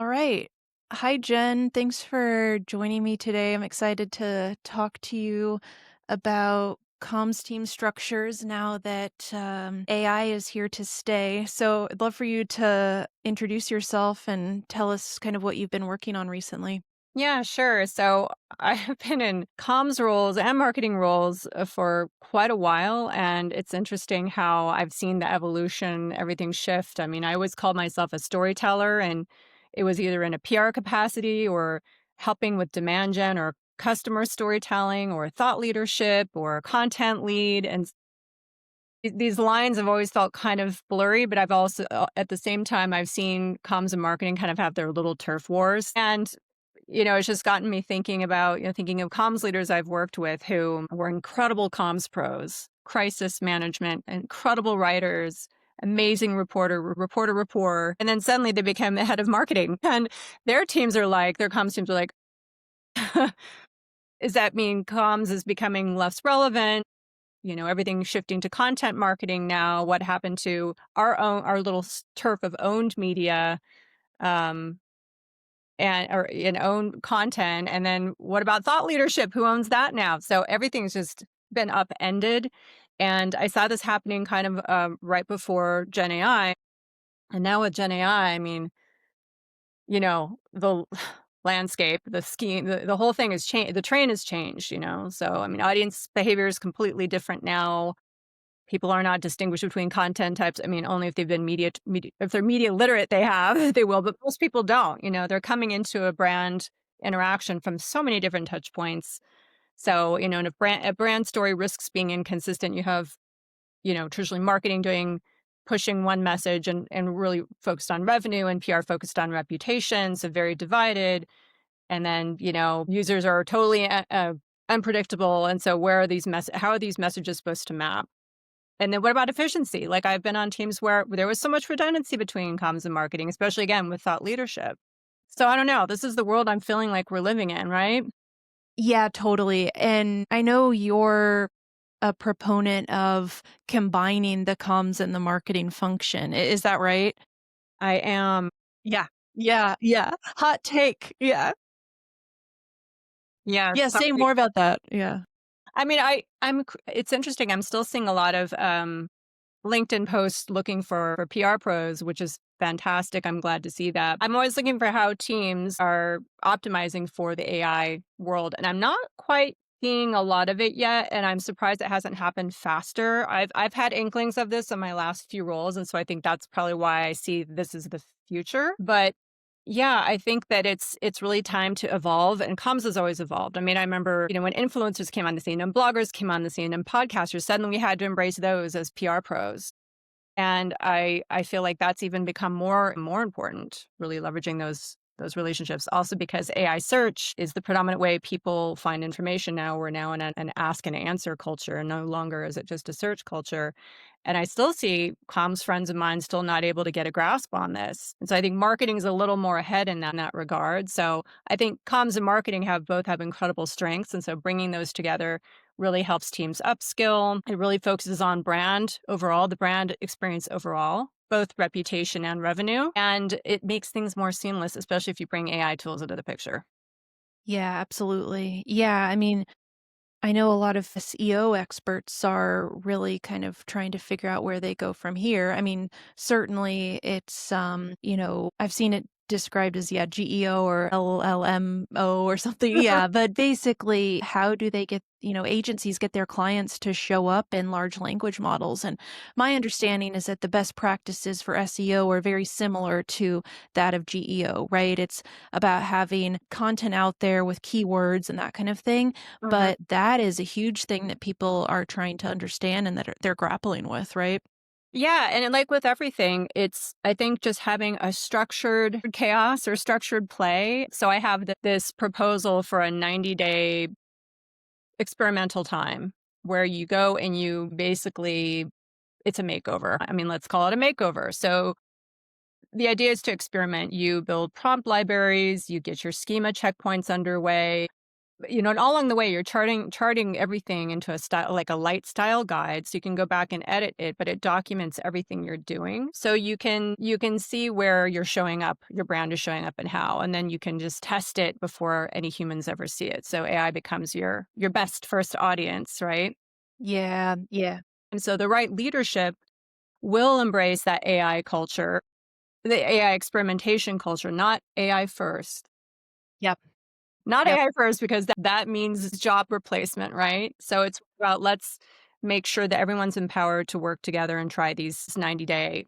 All right. Hi, Jen. Thanks for joining me today. I'm excited to talk to you about comms team structures now that AI is here to stay. So I'd love for you to introduce yourself and tell us kind of what you've been working on recently. Yeah, sure. So I have been in comms roles and marketing roles for quite a while. And it's interesting how I've seen the evolution, everything shift. I mean, I always called myself a storyteller, and it was either in a PR capacity or helping with demand gen or customer storytelling or thought leadership or content lead. And these lines have always felt kind of blurry, but I've also, at the same time, I've seen comms and marketing kind of have their little turf wars. And it's just gotten me thinking about, thinking of comms leaders I've worked with who were incredible comms pros, crisis management, incredible writers, amazing reporter rapport. And then suddenly they became the head of marketing. And their comms teams are like, does that mean comms is becoming less relevant? Everything's shifting to content marketing now. What happened to our little turf of owned media? Um, and or in own content, and then what about thought leadership? Who owns that now? So everything's just been upended, and I saw this happening kind of right before Gen AI, and now with Gen AI, I mean, the landscape, the scheme, the whole thing has changed. The train has changed. So I mean, audience behavior is completely different now. People are not distinguished between content types. I mean, only if they've been media if they're media literate, they have, they will, but most people don't. They're coming into a brand interaction from so many different touch points. So, and if a brand story risks being inconsistent, you have, traditionally marketing pushing one message and really focused on revenue, and PR focused on reputation. So very divided. And then, users are totally unpredictable. And so how are these messages supposed to map? And then what about efficiency? Like, I've been on teams where there was so much redundancy between comms and marketing, especially again with thought leadership. So I don't know. This is the world I'm feeling like we're living in, right? Yeah, totally. And I know you're a proponent of combining the comms and the marketing function. Is that right? I am. Yeah. Yeah. Yeah. Hot take. Yeah. Yeah, Yeah, say sorry. more about that. Yeah. I mean, it's interesting. I'm still seeing a lot of LinkedIn posts looking for PR pros, which is fantastic. I'm glad to see that. I'm always looking for how teams are optimizing for the AI world, and I'm not quite seeing a lot of it yet. And I'm surprised it hasn't happened faster. I've had inklings of this in my last few roles, and so I think that's probably why I see this as the future. But yeah, I think that it's really time to evolve, and comms has always evolved. I mean, I remember, when influencers came on the scene and bloggers came on the scene and podcasters, suddenly we had to embrace those as PR pros. And I feel like that's even become more and more important, really leveraging those relationships. Also because AI search is the predominant way people find information now. We're now in an ask and answer culture, and no longer is it just a search culture. And I still see comms friends of mine still not able to get a grasp on this. And so I think marketing is a little more ahead in that regard. So I think comms and marketing both have incredible strengths. And so bringing those together really helps teams upskill. It really focuses on brand overall, the brand experience overall, both reputation and revenue. And it makes things more seamless, especially if you bring AI tools into the picture. Yeah, absolutely. Yeah, I mean, I know a lot of SEO experts are really kind of trying to figure out where they go from here. I mean, certainly it's I've seen it described as GEO or LLMO or something. Yeah, but basically how do they get, agencies get their clients to show up in large language models? And my understanding is that the best practices for SEO are very similar to that of GEO, right? It's about having content out there with keywords and that kind of thing, Mhm. but that is a huge thing that people are trying to understand and that they're grappling with, right? Yeah, and like with everything, it's, I think, just having a structured chaos or structured play. So I have this proposal for a 90-day experimental time where you go and you basically, it's a makeover. I mean, let's call it a makeover. So the idea is to experiment. You build prompt libraries, you get your schema checkpoints underway. And all along the way, you're charting everything into a style, like a light style guide, so you can go back and edit it, but it documents everything you're doing. So you can see where you're showing up, your brand is showing up and how, and then you can just test it before any humans ever see it. So AI becomes your best first audience, right? Yeah, yeah, And so the right leadership will embrace that AI culture, the AI experimentation culture, not AI first. yep, Not yep, AI first because that means job replacement, right? So it's about let's make sure that everyone's empowered to work together and try these 90-day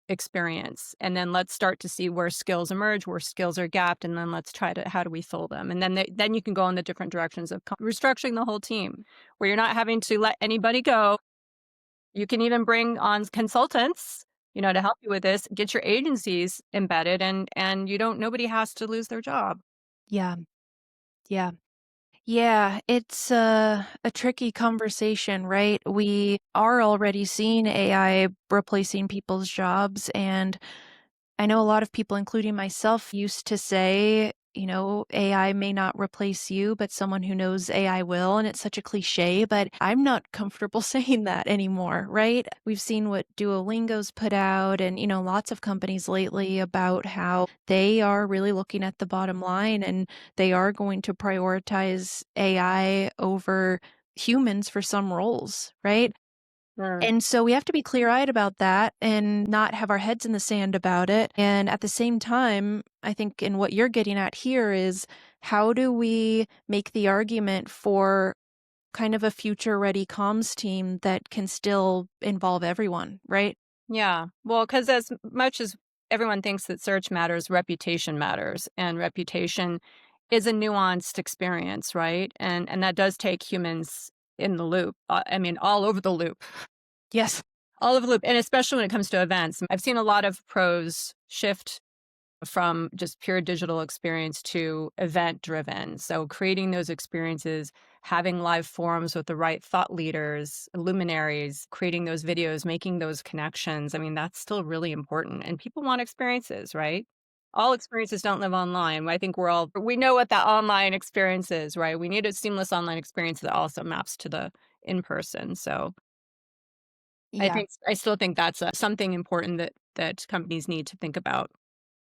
experience. And then let's start to see where skills emerge, where skills are gapped, and then let's try to how do we fill them? And then you can go in the different directions of restructuring the whole team, where you're not having to let anybody go. You can even bring on consultants, to help you with this, get your agencies embedded and you don't nobody has to lose their job. yeah, yeah. Yeah, it's a tricky conversation, right? We are already seeing AI replacing people's jobs, and I know a lot of people, including myself, used to say, AI may not replace you, but someone who knows AI will. And it's such a cliche, but I'm not comfortable saying that anymore, right? We've seen what Duolingo's put out and, lots of companies lately about how they are really looking at the bottom line and they are going to prioritize AI over humans for some roles, right? Sure. And so we have to be clear-eyed about that and not have our heads in the sand about it. And at the same time, I think in what you're getting at here is how do we make the argument for kind of a future-ready comms team that can still involve everyone, right? Yeah. Well, because as much as everyone thinks that search matters, reputation matters, and reputation is a nuanced experience, right? And that does take humans in the loop. I mean, all over the loop, Yes. all over the loop, and especially when it comes to events. I've seen a lot of pros shift from just pure digital experience to event driven. So creating those experiences, having live forums with the right thought leaders, luminaries, creating those videos, making those connections. I mean, that's still really important. And people want experiences, right? All experiences don't live online. I think we know what that online experience is, right? We need a seamless online experience that also maps to the in person. So Yeah. I still think that's something important that companies need to think about,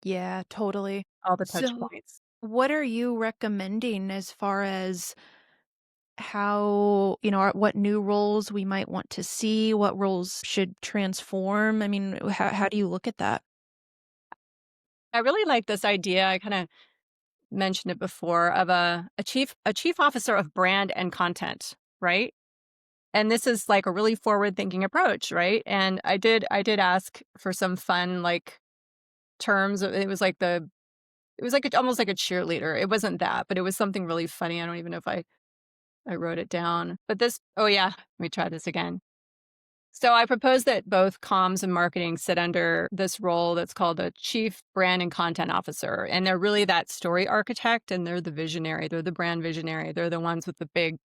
Yeah, totally. all the touch So, points. what are you recommending as far as how, what new roles we might want to see, what roles should transform? I mean, how do you look at that? I really like this idea. I kind of mentioned it before of a chief officer of brand and content, right? And this is like a really forward thinking approach, right? And I did ask for some fun like terms. It was like almost like a cheerleader. It wasn't that, but it was something really funny. I don't even know if I wrote it down. But this, oh yeah, let me try this again. So I propose that both comms and marketing sit under this role that's called a chief brand and content officer. And they're really that story architect and they're the visionary. They're the brand visionary. They're the ones with the big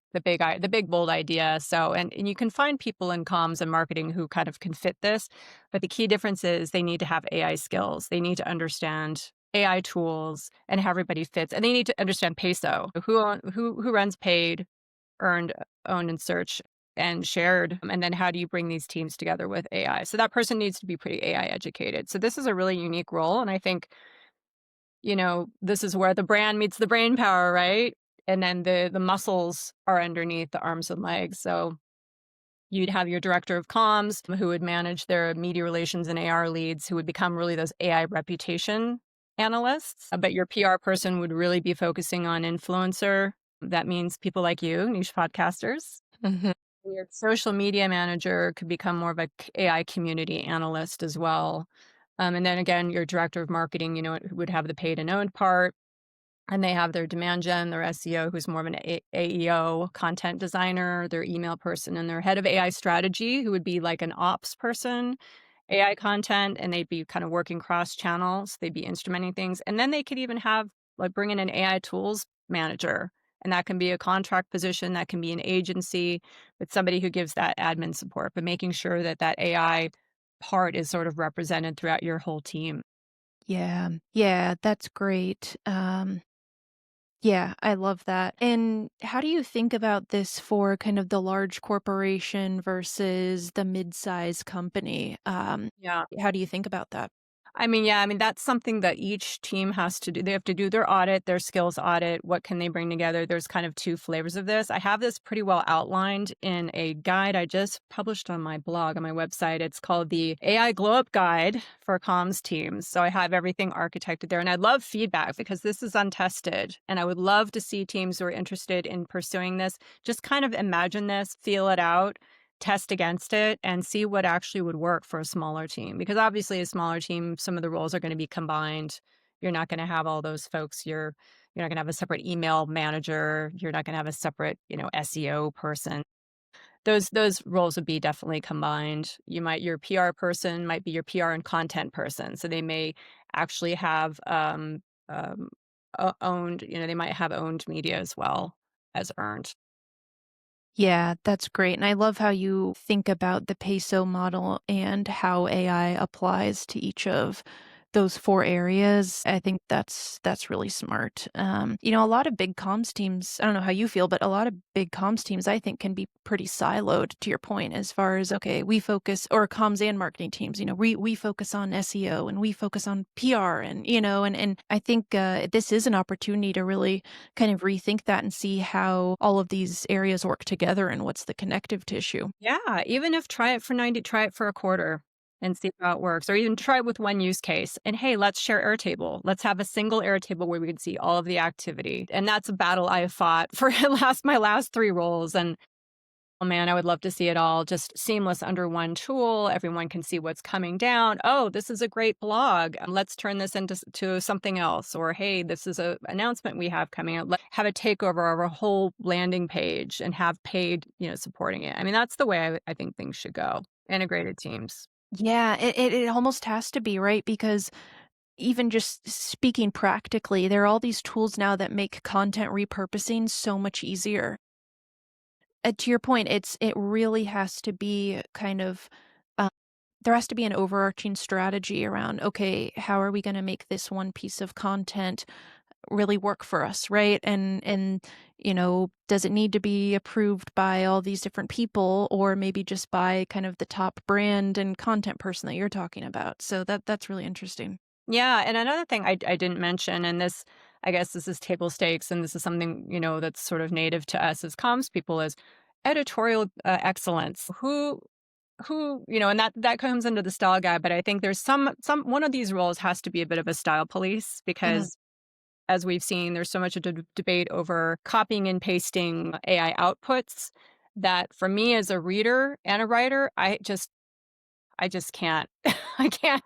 bold idea. So and you can find people in comms and marketing who kind of can fit this. But the key difference is they need to have AI skills. They need to understand AI tools and how everybody fits. And they need to understand peso. Who runs paid, earned, owned, and search and shared. And then how do you bring these teams together with AI? So that person needs to be pretty AI educated. So this is a really unique role. And I think, this is where the brand meets the brain power, right? And then the muscles are underneath the arms and legs. So you'd have your director of comms who would manage their media relations and AR leads who would become really those AI reputation analysts. But your PR person would really be focusing on influencer. That means people like you, niche podcasters. Your social media manager could become more of a AI community analyst as well. And then again, your director of marketing, would have the paid and owned part. And they have their demand gen, their SEO, who's more of an AEO content designer, their email person, and their head of AI strategy, who would be like an ops person, AI content, and they'd be kind of working cross channels. They'd be instrumenting things. And then they could even have like bring in an AI tools manager. And that can be a contract position, that can be an agency, but somebody who gives that admin support, but making sure that that AI part is sort of represented throughout your whole team. Yeah. Yeah, that's great. Yeah, I love that. And how do you think about this for kind of the large corporation versus the mid-size company? Yeah. How do you think about that? I mean, yeah, I mean, that's something that each team has to do. They have to do their audit, their skills audit. What can they bring together? There's kind of two flavors of this. I have this pretty well outlined in a guide I just published on my blog, on my website. It's called the AI Glow Up Guide for Comms Teams. So I have everything architected there. And I love feedback because this is untested. And I would love to see teams who are interested in pursuing this just kind of imagine this, feel it out, test against it and see what actually would work for a smaller team. Because obviously a smaller team, some of the roles are going to be combined. You're not going to have all those folks. You're not going to have a separate email manager. You're not going to have a separate, SEO person. Those roles would be definitely combined. Your PR person might be your PR and content person. So they may actually have owned, they might have owned media as well as earned. Yeah, that's great. And I love how you think about the peso model and how AI applies to each of those 4 areas. I think that's really smart. A lot of big comms teams, I don't know how you feel, but a lot of big comms teams I think can be pretty siloed to your point as far as okay, we focus or comms and marketing teams, we focus on SEO and we focus on PR and I think this is an opportunity to really kind of rethink that and see how all of these areas work together and what's the connective tissue. Yeah, even if try it for 90, try it for a quarter and see how it works, or even try it with one use case. And hey, let's share Airtable. Let's have a single Airtable where we can see all of the activity. And that's a battle I have fought for my last 3 roles. And oh man, I would love to see it all just seamless under one tool. Everyone can see what's coming down. Oh, this is a great blog. Let's turn this into to something else. Or hey, this is a announcement we have coming out. Let's have a takeover of our whole landing page and have paid, supporting it. I mean, that's the way I think things should go. Integrated teams. Yeah, it almost has to be, right? Because even just speaking practically, there are all these tools now that make content repurposing so much easier. To your point, it really has to be kind of uh, there has to be an overarching strategy around, okay, how are we going to make this one piece of content really work for us, right? And does it need to be approved by all these different people or maybe just by kind of the top brand and content person that you're talking about? So that's really interesting. Yeah, and another thing I didn't mention, and this, I guess this is table stakes, and this is something, that's sort of native to us as comms people is editorial excellence. And that comes into the style guide, but I think there's one of these roles has to be a bit of a style police Mhm. because as we've seen, there's so much debate over copying and pasting AI outputs that for me as a reader and a writer, I just can't. I can't.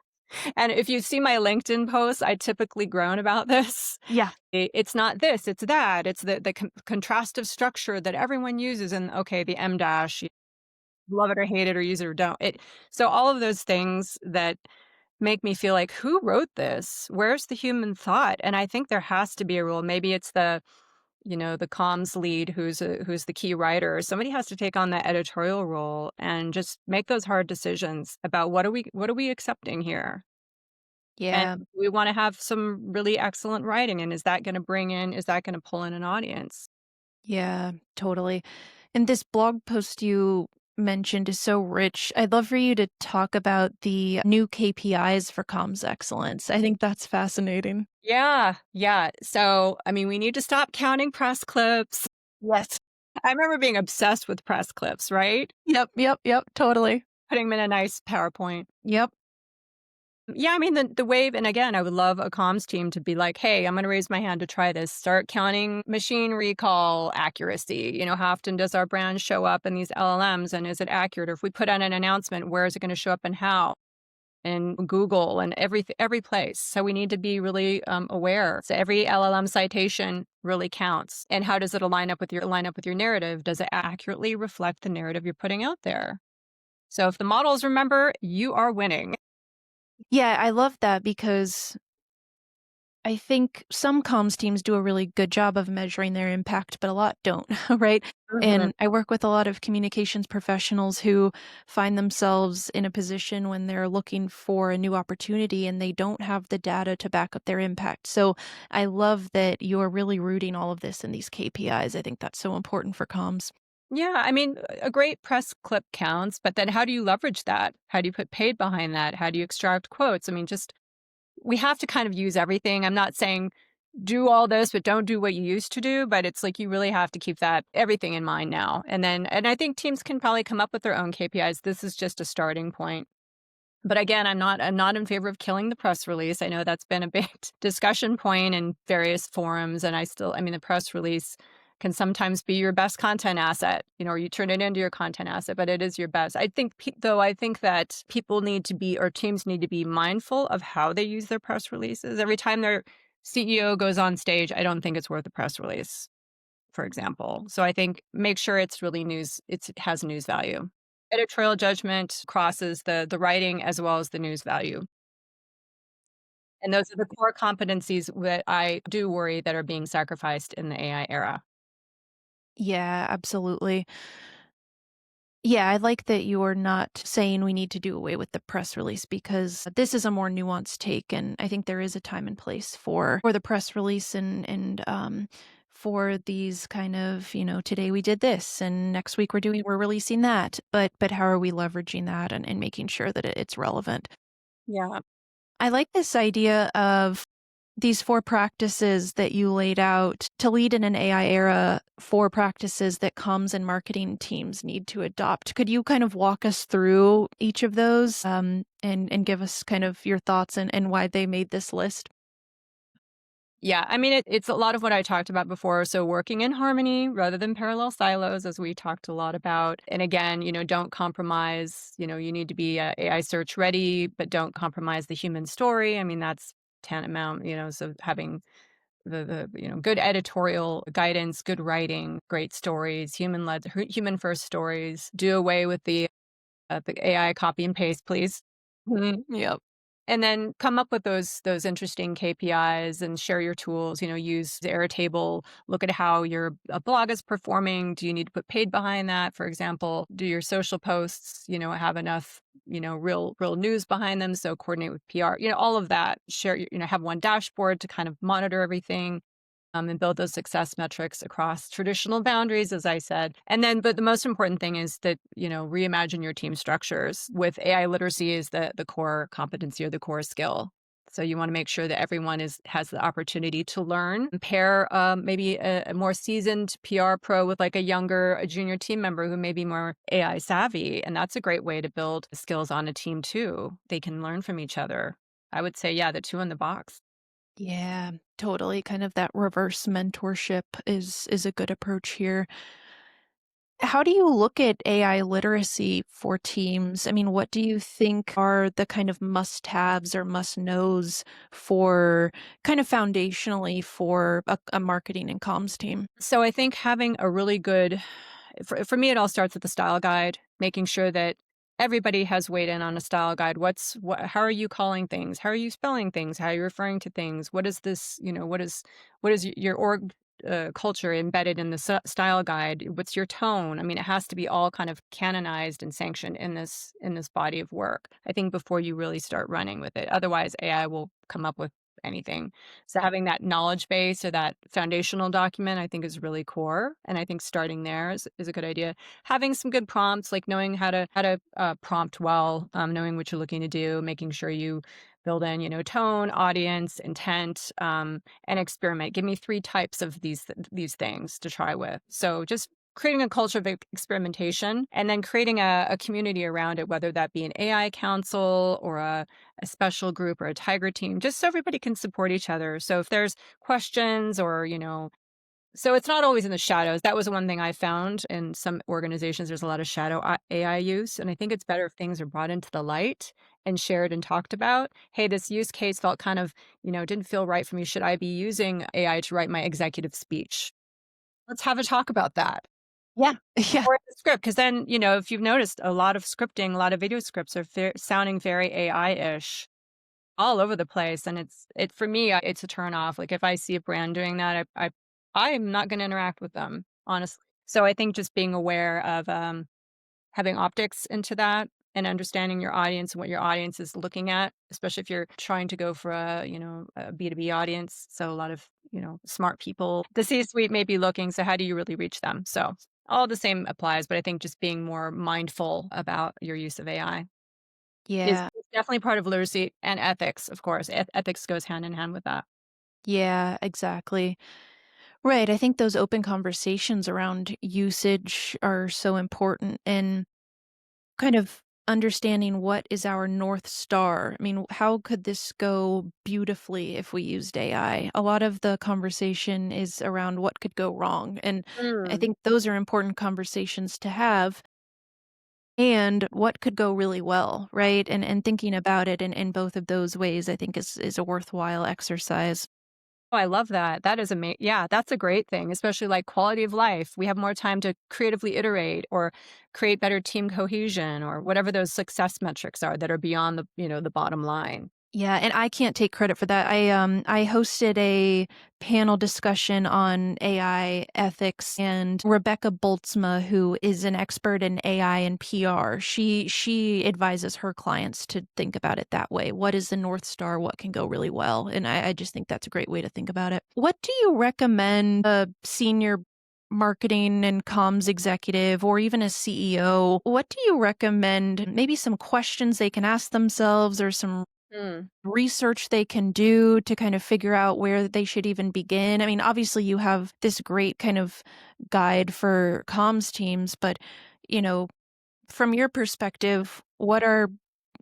And if you see my LinkedIn posts, I typically groan about this. Yeah. It's not this, it's that. It's the contrastive structure that everyone uses. And okay, the M dash, love it or hate it or use it or don't. So all of those things that make me feel like, who wrote this? Where's the human thought? And I think there has to be a rule. Maybe it's the comms lead who's the key writer. Somebody has to take on that editorial role and just make those hard decisions about what are we accepting here? And Yeah. we want to have some really excellent writing. And is that going to pull in an audience? Yeah, totally. And this blog post you mentioned is so rich. I'd love for you to talk about the new KPIs for comms excellence. I think that's fascinating. Yeah. Yeah. So, I mean, we need to stop counting press clips. Yes. I remember being obsessed with press clips, right? Yep, yep, yep, totally. Putting them in a nice PowerPoint. Yep. Yeah, I mean, the wave, and again, I would love a comms team to be like, hey, I'm going to raise my hand to try this. Start counting machine recall accuracy. How often does our brand show up in these LLMs and is it accurate? Or if we put out an announcement, where is it going to show up and how? And Google and every place. So we need to be really aware. So every LLM citation really counts. And how does it line up with your narrative? Does it accurately reflect the narrative you're putting out there? So if the models remember, you are winning. Yeah, I love that because I think some comms teams do a really good job of measuring their impact, but a lot don't, right? Mhm. And I work with a lot of communications professionals who find themselves in a position when they're looking for a new opportunity and they don't have the data to back up their impact. So I love that you're really rooting all of this in these KPIs. I think that's so important for comms. Yeah, I mean, a great press clip counts, but then how do you leverage that? How do you put paid behind that? How do you extract quotes? I mean, just we have to kind of use everything. I'm not saying do all this, but don't do what you used to do. But it's like you really have to keep that everything in mind now. And I think teams can probably come up with their own KPIs. This is just a starting point. But again, I'm not in favor of killing the press release. I know that's been a big discussion point in various forums, and I mean, the press release can sometimes be your best content asset, or you turn it into your content asset, but it is your best. I think that people need to be, or teams need to be mindful of how they use their press releases. Every time their CEO goes on stage, I don't think it's worth a press release, for example. So I think make sure it's really it has news value. Editorial judgment crosses the writing as well as the news value. And those are the core competencies that I do worry that are being sacrificed in the AI era. Yeah, absolutely. Yeah, I like that you're not saying we need to do away with the press release because this is a more nuanced take, and I think there is a time and place for the press release and for these kind of, today we did this and next week we're releasing that. But how are we leveraging that and making sure that it's relevant? Yeah. I like this idea of these 4 practices that you laid out to lead in an AI era, 4 practices that comms and marketing teams need to adopt. Could you kind of walk us through each of those, and give us kind of your thoughts and why they made this list? Yeah, I mean, it's a lot of what I talked about before. So working in harmony rather than parallel silos, as we talked a lot about. And again, don't compromise. You need to be AI search ready, but don't compromise the human story. I mean, that's tantamount. So having the good editorial guidance, good writing, great stories, human first stories. Do away with the AI copy and paste, please. Mhm, yep. And then come up with those interesting KPIs and share your tools, use the Airtable, look at how your blog is performing. Do you need to put paid behind that? For example, do your social posts, have enough, real news behind them? So coordinate with PR, all of that. Have one dashboard to kind of monitor everything and build those success metrics across traditional boundaries, as I said. And then, but the most important thing is that, reimagine your team structures with AI literacy is the core competency or the core skill. So you want to make sure that everyone has the opportunity to learn. Pair maybe a more seasoned PR pro with like a junior team member who may be more AI savvy, and that's a great way to build skills on a team too. They can learn from each other. I would say, yeah, the two in the box. Yeah, totally. Kind of that reverse mentorship is a good approach here. How do you look at AI literacy for teams? I mean, what do you think are the kind of must-haves or must-knows for kind of foundationally for a marketing and comms team? So I think having a really good for me, it all starts with the style guide, making sure that everybody has weighed in on a style guide. How are you calling things? How are you spelling things? How are you referring to things? What is this? What is your org culture embedded in the style guide? What's your tone? I mean, it has to be all kind of canonized and sanctioned in this body of work. I think before you really start running with it, otherwise AI will come up with anything. So having that knowledge base or that foundational document, I think is really core. And I think starting there is a good idea. Having some good prompts, like knowing how to prompt well, knowing what you're looking to do, making sure you build in, tone, audience, intent, and experiment. Give me 3 types of these things to try with. So just creating a culture of experimentation and then creating a community around it, whether that be an AI council or a special group or a tiger team, just so everybody can support each other. So if there's questions or, so it's not always in the shadows. That was one thing I found in some organizations. There's a lot of shadow AI use. And I think it's better if things are brought into the light and shared and talked about. Hey, this use case felt kind of, didn't feel right for me. Should I be using AI to write my executive speech? Let's have a talk about that. Yeah. Yeah. Or the script, because then, if you've noticed a lot of scripting, a lot of video scripts are sounding very AI-ish. all over the place, and it for me, it's a turn off. Like, if I see a brand doing that, I am not gonna interact with them, honestly. So I think just being aware of, having optics into that and understanding your audience and what your audience is looking at, especially if you're trying to go for a B2B audience. So a lot of, smart people, the C-suite may be looking. So how do you really reach them? So all the same applies, but I think just being more mindful about your use of AI Yeah. is definitely part of literacy and ethics, of course. Ethics goes hand in hand with that. Yeah, exactly. Right. I think those open conversations around usage are so important and kind of understanding what is our North Star. I mean, how could this go beautifully if we used AI? A lot of the conversation is around what could go wrong. And I Mm. think those are important conversations to have. And what could go really well, right? And thinking about it in both of those ways, I think is a worthwhile exercise. Oh, I love that. That is yeah, that's a great thing, especially like quality of life. We have more time to creatively iterate or create better team cohesion or whatever those success metrics are that are beyond the bottom line. Yeah, and I can't take credit for that. I hosted a panel discussion on AI ethics, and Rebecca Boltzma, who is an expert in AI and PR, she advises her clients to think about it that way. What is the North Star? What can go really well? And I just think that's a great way to think about it. What do you recommend a senior marketing and comms executive or even a CEO? What do you recommend? Maybe some questions they can ask themselves or some Mm. research they can do to kind of figure out where they should even begin? I mean, obviously you have this great kind of guide for comms teams, but you know, from your perspective, what are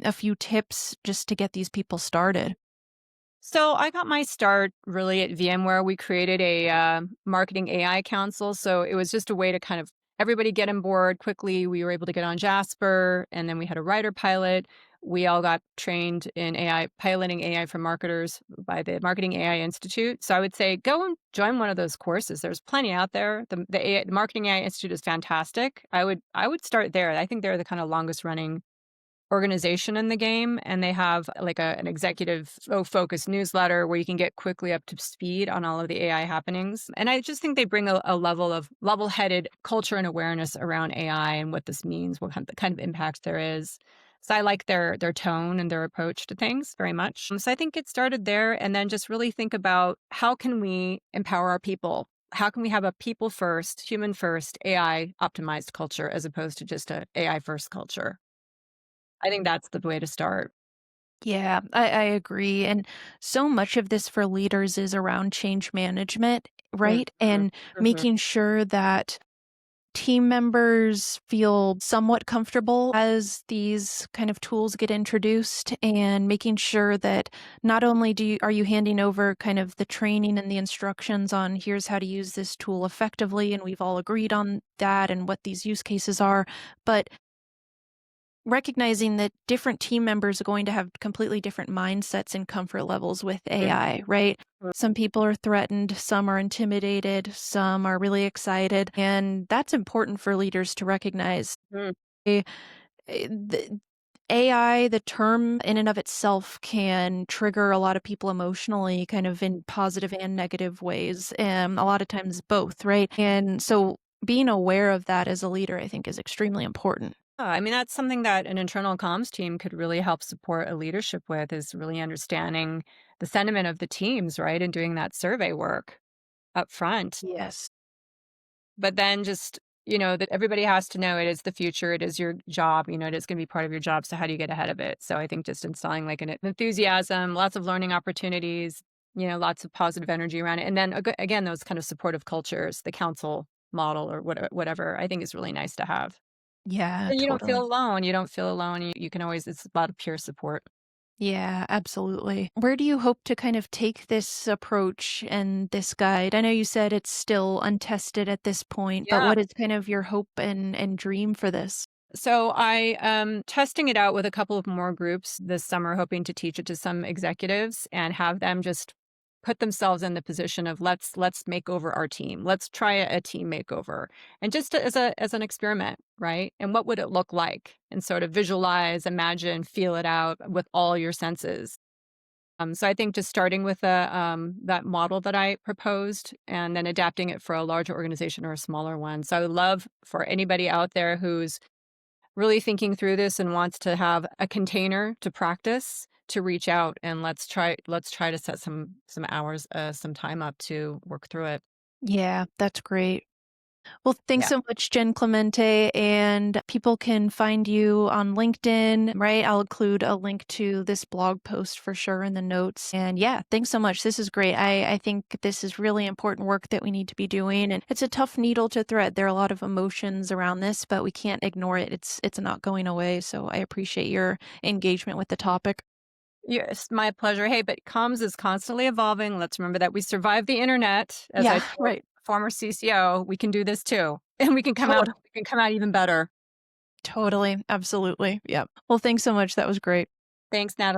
a few tips just to get these people started? So I got my start really at VMware. We created a marketing AI council. So it was just a way to kind of everybody get on board quickly. We were able to get on Jasper, and then we had a writer pilot. We all got trained in AI, piloting AI for marketers by the Marketing AI Institute. So I would say go and join one of those courses. There's plenty out there. The Marketing AI Institute is fantastic. I would start there. I think they're the kind of longest running organization in the game, and they have like an executive focused newsletter where you can get quickly up to speed on all of the AI happenings. And I just think they bring a level of level-headed culture and awareness around AI and what this means, what kind of impact there is. So I like their tone and their approach to things very much. So I think it started there, and then just really think about how can we empower our people. How can we have a people first, human first, AI optimized culture as opposed to just a AI first culture? I think that's the way to start. Yeah, I agree. And so much of this for leaders is around change management, Mhm, right? And mhm. making sure that team members feel somewhat comfortable as these kind of tools get introduced, and making sure that not only are you handing over kind of the training and the instructions on here's how to use this tool effectively and we've all agreed on that and what these use cases are, but recognizing that different team members are going to have completely different mindsets and comfort levels with Mhm, AI, right? Some people are threatened, some are intimidated, some are really excited. And that's important for leaders to recognize. mhm, Eh, The AI, the term in and of itself, can trigger a lot of people emotionally, kind of in positive and negative ways. And a lot of times both, right? And so being aware of that as a leader, I think, is extremely important. I mean, that's something that an internal comms team could really help support a leadership with is really understanding the sentiment of the teams, right? And doing that survey work up front. Yes. But then just, that everybody has to know it is the future, it is your job, it is going to be part of your job. So how do you get ahead of it? So I think just installing like an enthusiasm, lots of learning opportunities, lots of positive energy around it. And then again, those kind of supportive cultures, the council model or whatever, I think is really nice to have. Yeah, And you don't feel totally. alone. You don't feel alone. You can always it's a lot of peer support. Yeah, absolutely. Where do you hope to kind of take this approach and this guide? I know you said it's still untested at this point, but Yeah. what is kind of your hope and dream for this? So I am testing it out with a couple of more groups this summer, hoping to teach it to some executives and have them just put themselves in the position of let's make over our team. Let's try a team makeover. And just as an experiment, right? And what would it look like? And sort of visualize, imagine, feel it out with all your senses. So I think just starting with that model that I proposed and then adapting it for a larger organization or a smaller one. So I would love for anybody out there who's really thinking through this and wants to have a container to practice to reach out and let's try to set some hours, some time up to work through it. Yeah, that's great. Well, thanks Yeah. so much, Jenn Clemente, and people can find you on LinkedIn, right? I'll include a link to this blog post for sure in the notes. And yeah, thanks so much. This is great. I think this is really important work that we need to be doing, and it's a tough needle to thread. There are a lot of emotions around this, but we can't ignore it. It's not going away. So I appreciate your engagement with the topic. Yes, my pleasure. Hey, but comms is constantly evolving. Let's remember that we survived the internet. As I Yeah, told right. former CCO, we can do this too. And Totally. we can come out even better. Totally. Absolutely. Yeah. Well, thanks so much. That was great. Thanks, Natalie.